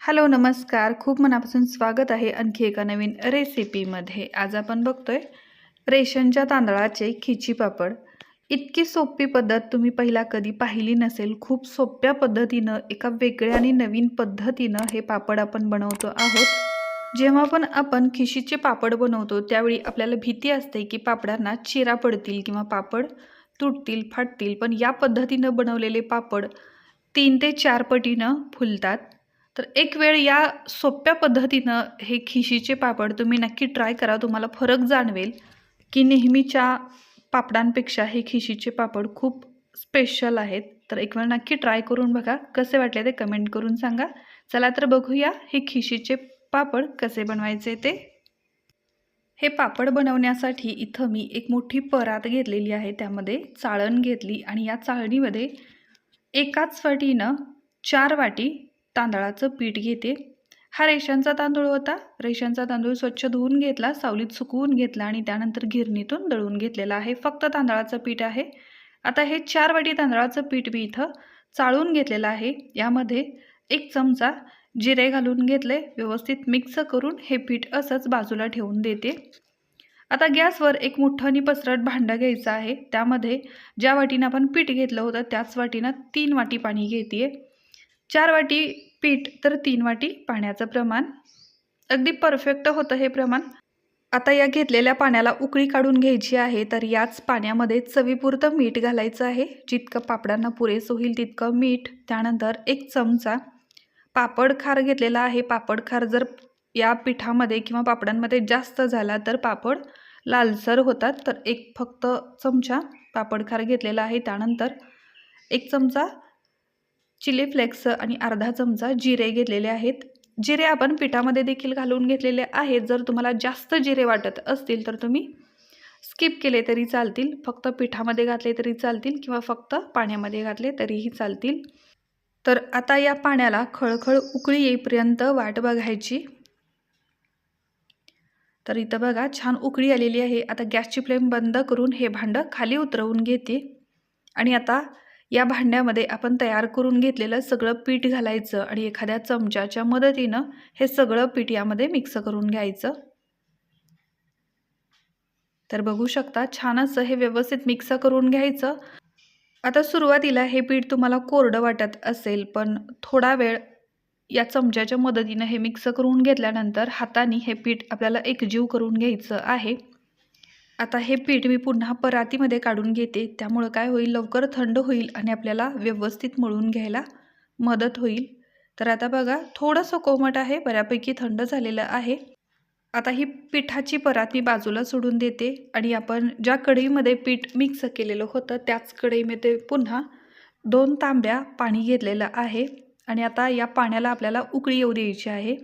Hello, नमस्कार. खूप मनापासून स्वागत आहे आणखी एका नवीन रेसिपीमध्ये. आज आपण बघतोय रेशनच्या तांदळाचे खिची पापड. इतकी सोपी पद्धत तुम्ही पहिला कधी पाहिली नसेल. खूप सोप्या पद्धतीनं एका वेगळ्या आणि नवीन पद्धतीनं हे पापड आपण बनवतो आहोत. जेव्हा पण आपण खिशीचे पापड बनवतो त्यावेळी आपल्याला भीती असते की पापडांना चिरा पडतील किंवा पापड तुटतील, फाटतील. पण या पद्धतीनं बनवलेले पापड 3 ते 4 पटीनं फुलतात. तर एक वेळ या सोप्या पद्धतीनं हे खिशीचे पापड तुम्ही नक्की ट्राय करा. तुम्हाला फरक जाणवेल की नेहमीच्या पापडांपेक्षा हे खिशीचे पापड खूप स्पेशल आहेत. तर एक वेळ नक्की ट्राय करून बघा. कसे वाटले ते कमेंट करून सांगा. चला तर बघूया हे खिशीचे पापड कसे बनवायचे ते. हे पापड बनवण्यासाठी इथं मी एक मोठी परात घेतलेली आहे. त्यामध्ये चाळण घेतली आणि या चाळणीमध्ये एकाच वाटीनं 4 वाटी तांदळाचं पीठ घेते. हा रेशनचा तांदूळ होता. रेशनचा तांदूळ स्वच्छ धुवून घेतला, सावलीत सुकवून घेतला आणि त्यानंतर गिरणीतून दळून घेतलेला आहे. फक्त तांदळाचं पीठ आहे. आता हे 4 वाटी तांदळाचं पीठ मी इथं चाळून घेतलेलं आहे. यामध्ये 1 चमचा जिरे घालून घेतले. व्यवस्थित मिक्स करून हे पीठ असंच बाजूला ठेवून देते. आता गॅसवर एक मोठं आणि पसरट भांडं घ्यायचं आहे. त्यामध्ये ज्या वाटीनं आपण पीठ घेतलं होतं त्याच वाटीनं 3 वाटी पाणी घेते. 4 वाटी पीठ तर 3 वाटी पाण्याचं प्रमाण. अगदी परफेक्ट होतं हे प्रमाण. आता या घेतलेल्या पाण्याला उकळी काढून घ्यायची आहे. तर याच पाण्यामध्ये चवीपुरतं मीठ घालायचं आहे. जितकं पापडांना पुरेसं होईल तितकं मीठ. त्यानंतर 1 चमचा पापड खार घेतलेला आहे. पापड खार जर या पिठामध्ये किंवा पापडांमध्ये जास्त झाला तर पापड लालसर होतात. तर एक फक्त चमचा पापड खार घेतलेला आहे. त्यानंतर 1 चमचा चिली फ्लेक्स आणि अर्धा चमचा जिरे घेतलेले आहेत. जिरे आपण पिठामध्ये देखील घालून घेतलेले आहेत. जर तुम्हाला जास्त जिरे वाटत असतील तर तुम्ही स्किप केले तरी चालतील. फक्त पिठामध्ये घातले तरी चालतील किंवा फक्त पाण्यामध्ये घातले तरीही चालतील. तर आता या पाण्याला खळखळ उकळी येईपर्यंत वाट बघायची. तर इथं बघा छान उकळी आलेली आहे. आता गॅसची फ्लेम बंद करून हे भांडं खाली उतरवून घेते आणि आता या भांड्यामध्ये आपण तयार करून घेतलेलं सगळं पीठ घालायचं आणि एखाद्या चमच्याच्या मदतीनं हे सगळं पीठ यामध्ये मिक्स करून घ्यायचं. तर बघू शकता छान असं हे व्यवस्थित मिक्स करून घ्यायचं. आता सुरुवातीला हे पीठ तुम्हाला कोरडं वाटत असेल, पण थोडा वेळ या चमच्याच्या मदतीनं हे मिक्स करून घेतल्यानंतर हाताने हे पीठ आपल्याला एकजीव करून घ्यायचं आहे. आता हे पीठ मी पुन्हा परातीमध्ये काढून घेते. त्यामुळं काय होईल, लवकर थंड होईल आणि आपल्याला व्यवस्थित मळून घ्यायला मदत होईल. तर आता बघा थोडंसं कोमट आहे, बऱ्यापैकी थंड झालेलं आहे. आता ही पिठाची परात मी बाजूला सोडून देते आणि आपण ज्या कढईमध्ये पीठ मिक्स केलेलं होतं त्याच कढईमध्ये पुन्हा 2 तांब्या पाणी घेतलेलं आहे आणि आता या पाण्याला आपल्याला उकळी येऊ द्यायची आहे.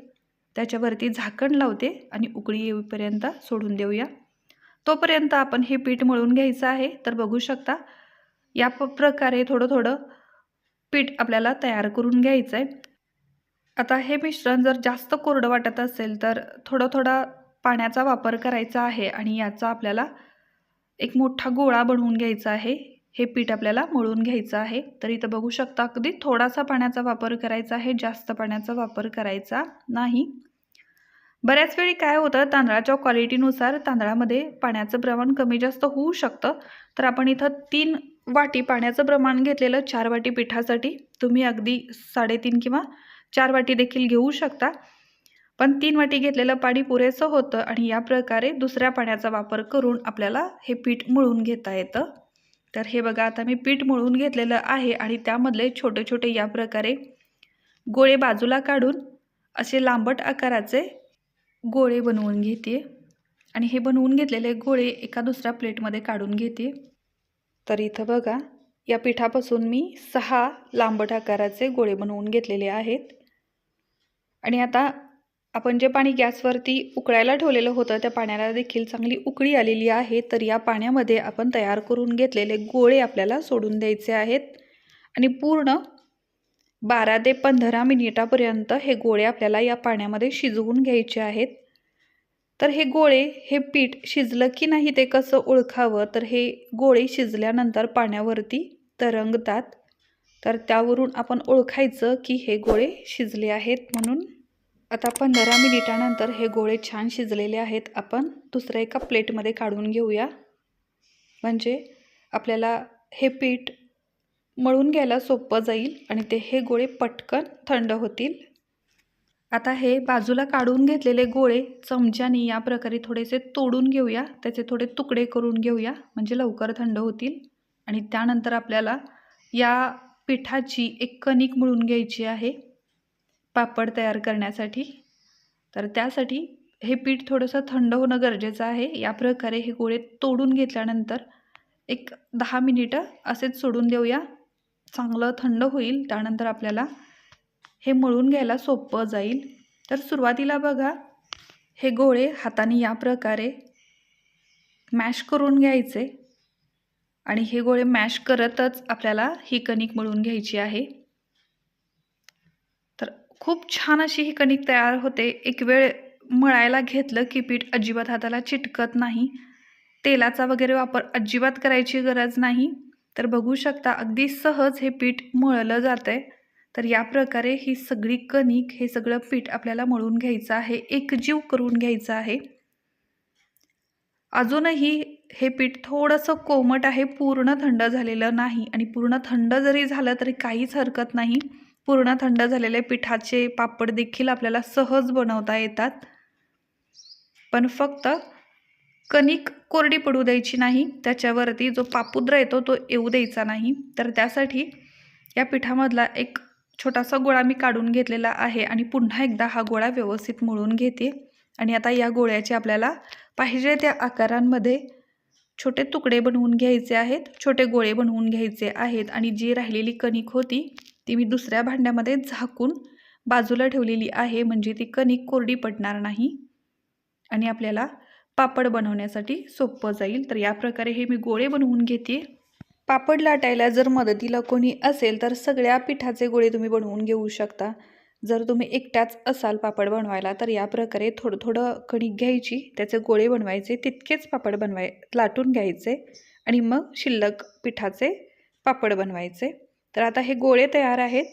त्याच्यावरती झाकण लावते आणि उकळी येईपर्यंत सोडून देऊया. तोपर्यंत आपण हे पीठ मळून घ्यायचं आहे. तर बघू शकता या प्रकारे थोडं थोडं पीठ आपल्याला तयार करून घ्यायचं आहे. आता हे मिश्रण जर जास्त कोरडं वाटत असेल तर थोडा पाण्याचा वापर करायचा आहे आणि याचा आपल्याला एक मोठा गोळा बनवून घ्यायचा आहे. हे पीठ आपल्याला मळून घ्यायचं आहे. तर इथं बघू शकता अगदी थोडासा पाण्याचा वापर करायचा आहे, जास्त पाण्याचा वापर करायचा नाही. बऱ्याच वेळी काय होतं, तांदळाच्या क्वालिटीनुसार तांदळामध्ये पाण्याचं प्रमाण कमी जास्त होऊ शकतं. तर आपण इथं 3 वाटी पाण्याचं प्रमाण घेतलेलं 4 वाटी पिठासाठी. तुम्ही अगदी 3.5 किंवा 4 वाटी देखील घेऊ शकता. पण 3 वाटी घेतलेलं पाणी पुरेसं होतं आणि या प्रकारे दुसऱ्या पाण्याचा वापर करून आपल्याला हे पीठ मळून घेता येतं. तर हे बघा आता मी पीठ मळून घेतलेलं आहे आणि त्यामधले छोटे छोटे या प्रकारे गोळे बाजूला काढून असे लांबट आकाराचे गोळे बनवून घेते आणि हे बनवून घेतलेले गोळे एका दुसऱ्या प्लेटमध्ये काढून घेते. तर इथं बघा या पिठापासून मी 6 लांबट आकाराचे गोळे बनवून घेतलेले आहेत आणि आता आपण जे पाणी गॅसवरती उकळायला ठेवलेलं होतं त्या पाण्याला देखील चांगली उकळी आलेली आहे. तर या पाण्यामध्ये आपण तयार करून घेतलेले गोळे आपल्याला सोडून द्यायचे आहेत आणि पूर्ण 12 ते 15 मिनिटापर्यंत हे गोळे आपल्याला या पाण्यामध्ये शिजवून घ्यायचे आहेत. तर हे गोळे, हे पीठ शिजलं की नाही ते कसं ओळखावं, तर हे गोळे शिजल्यानंतर पाण्यावरती तरंगतात. तर त्यावरून आपण ओळखायचं की हे गोळे शिजले आहेत म्हणून. आता 15 मिनिटानंतर हे गोळे छान शिजलेले आहेत. आपण दुसऱ्या एका प्लेटमध्ये काढून घेऊया, म्हणजे आपल्याला हे पीठ मळून घ्यायला सोपं जाईल आणि हे गोळे पटकन थंड होतील. आता हे बाजूला काढून घेतलेले गोळे चमच्याने या प्रकारे थोडेसे तोडून घेऊया, त्याचे थोडे तुकडे करून घेऊया, म्हणजे लवकर थंड होतील. आणि त्यानंतर आपल्याला या पिठाची एक कणिक मळून घ्यायची आहे पापड तयार करण्यासाठी. तर त्यासाठी हे पीठ थोडंसं थंड होणं गरजेचं आहे. या प्रकारे हे गोळे तोडून घेतल्यानंतर एक 10 मिनिटं असेच सोडून देऊया, चांगलं थंड होईल. त्यानंतर आपल्याला हे मळून घ्यायला सोपं जाईल. तर सुरुवातीला बघा, हे गोळे हाताने या प्रकारे मॅश करून घ्यायचे आणि हे गोळे मॅश करतच आपल्याला ही कणिक मळून घ्यायची आहे. तर खूप छान अशी ही कणिक तयार होते. एक वेळ मळायला घेतलं की पीठ अजिबात हाताला चिटकत नाही. तेलाचा वगैरे वापर अजिबात करायची गरज नाही. तर बघू शकता अगदी सहज हे पीठ मळलं जातंय. तर या प्रकारे ही सगळी कणिक, हे सगळं पीठ आपल्याला मळून घ्यायचं आहे, एकजीव करून घ्यायचं आहे. अजूनही हे पीठ थोडंसं कोमट आहे, पूर्ण थंड झालेलं नाही. आणि पूर्ण थंड जरी झालं तरी काहीच हरकत नाही. पूर्ण थंड झालेले पिठाचे पापड देखील आपल्याला सहज बनवता येतात. पण फक्त कणिक कोरडी पडू द्यायची नाही, त्याच्यावरती जो पापुद्रा येतो तो येऊ द्यायचा नाही. तर त्यासाठी या पिठामधला एक छोटासा गोळा मी काढून घेतलेला आहे आणि पुन्हा एकदा हा गोळा व्यवस्थित मळून घेते. आणि आता या गोळ्याचे आपल्याला पाहिजे त्या आकारांमध्ये छोटे तुकडे बनवून घ्यायचे आहेत, छोटे गोळे बनवून घ्यायचे आहेत. आणि जी राहिलेली कणिक होती ती मी दुसऱ्या भांड्यामध्ये झाकून बाजूला ठेवलेली आहे, म्हणजे ती कणिक कोरडी पडणार नाही आणि आपल्याला पापड बनवण्यासाठी सोपं जाईल. तर या प्रकारे हे मी गोळे बनवून घेते. पापड लाटायला जर मदतीला कोणी असेल तर सगळ्या पिठाचे गोळे तुम्ही बनवून घेऊ शकता. जर तुम्ही एकट्याच असाल पापड बनवायला तर या प्रकारे थोडं थोडं कणिक घ्यायची, त्याचे गोळे बनवायचे, तितकेच पापड लाटून घ्यायचे आणि मग शिल्लक पिठाचे पापड बनवायचे. तर आता हे गोळे तयार आहेत.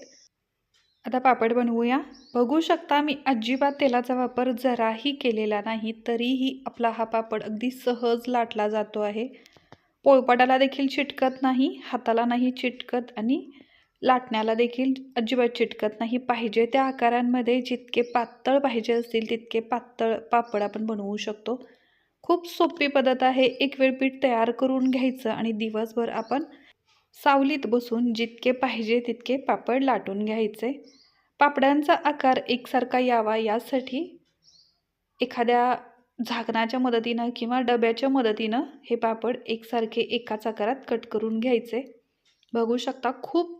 आता पापड बनवूया. बघू शकता मी अजिबात तेलाचा वापर जराही केलेला नाही, तरीही आपला हा पापड अगदी सहज लाटला जातो आहे. पोळपाटाला देखील चिटकत नाही, हाताला नाही चिटकत आणि लाटण्याला देखील अजिबात चिटकत नाही. पाहिजे त्या आकारांमध्ये जितके पातळ पाहिजे असतील तितके पातळ पापड आपण बनवू शकतो. खूप सोपी पद्धत आहे. एक वेळ पीठ तयार करून घ्यायचं आणि दिवसभर आपण सावलीत बसून जितके पाहिजे तितके पापड लाटून घ्यायचे. पापडांचा आकार एकसारखा यावा यासाठी एखाद्या झाकणाच्या मदतीनं किंवा डब्याच्या मदतीनं हे पापड एकसारखे एकाच आकारात कट करून घ्यायचे. बघू शकता खूप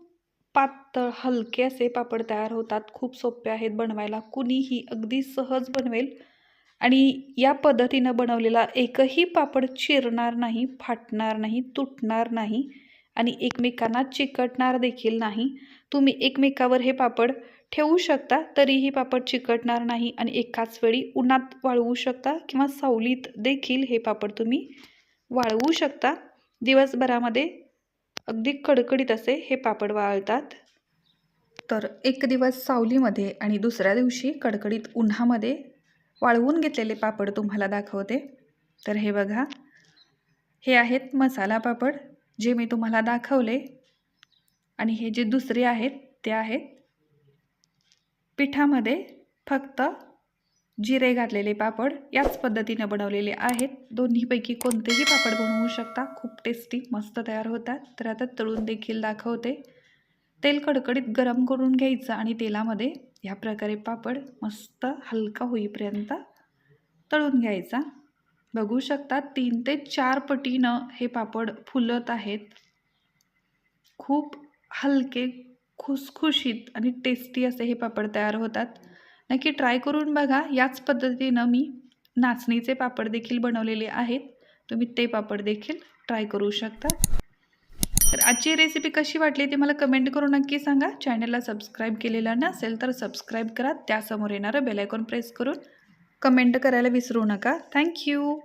पातळ हलके असे पापड तयार होतात. खूप सोपे आहेत बनवायला, कुणीही अगदी सहज बनवेल. आणि या पद्धतीनं बनवलेला एकही पापड चिरणार नाही, फाटणार नाही, तुटणार नाही आणि एकमेकांना चिकटणार देखील नाही. तुम्ही एकमेकावर हे पापड ठेवू शकता तरीही पापड चिकटणार नाही आणि एकाच वेळी उन्हात वाळवू शकता किंवा सावलीत देखील हे पापड तुम्ही वाळवू शकता. दिवसभरामध्ये अगदी कडकडीत असे हे पापड वाळतात. तर एक दिवस सावलीमध्ये आणि दुसऱ्या दिवशी कडकडीत उन्हामध्ये वाळवून घेतलेले पापड तुम्हाला दाखवते. तर हे बघा, हे आहेत मसाला पापड जे मी तुम्हाला दाखवले आणि हे जे दुसरे आहेत ते आहेत पिठामध्ये फक्त जिरे घातलेले पापड. याच पद्धतीने बनवलेले आहेत. दोन्हीपैकी कोणतेही पापड बनवू शकता, खूप टेस्टी मस्त तयार होतात. तर आता तळून देखील दाखवते. तेल कडकडीत गरम करून घ्यायचं आणि तेलामध्ये या प्रकारे पापड मस्त हलका होईपर्यंत तळून घ्यायचा. बघू शकता 3 ते 4 पटीनं हे पापड फुलत आहेत. खूप हलके, खुसखुशीत आणि टेस्टी असे हे पापड तयार होतात. नक्की ट्राय करून बघा. याच पद्धतीनं मी नाचणीचे पापड देखील बनवलेले आहेत. तुम्ही ते पापड देखील ट्राय करू शकता. तर आजची रेसिपी कशी वाटली ती मला कमेंट करून नक्की सांगा. चॅनलला सबस्क्राईब केलेलं नसेल तर सबस्क्राईब करा. त्यासमोर येणारं बेल आयकॉन प्रेस करून कमेंट करायला विसरू नका. थँक्यू.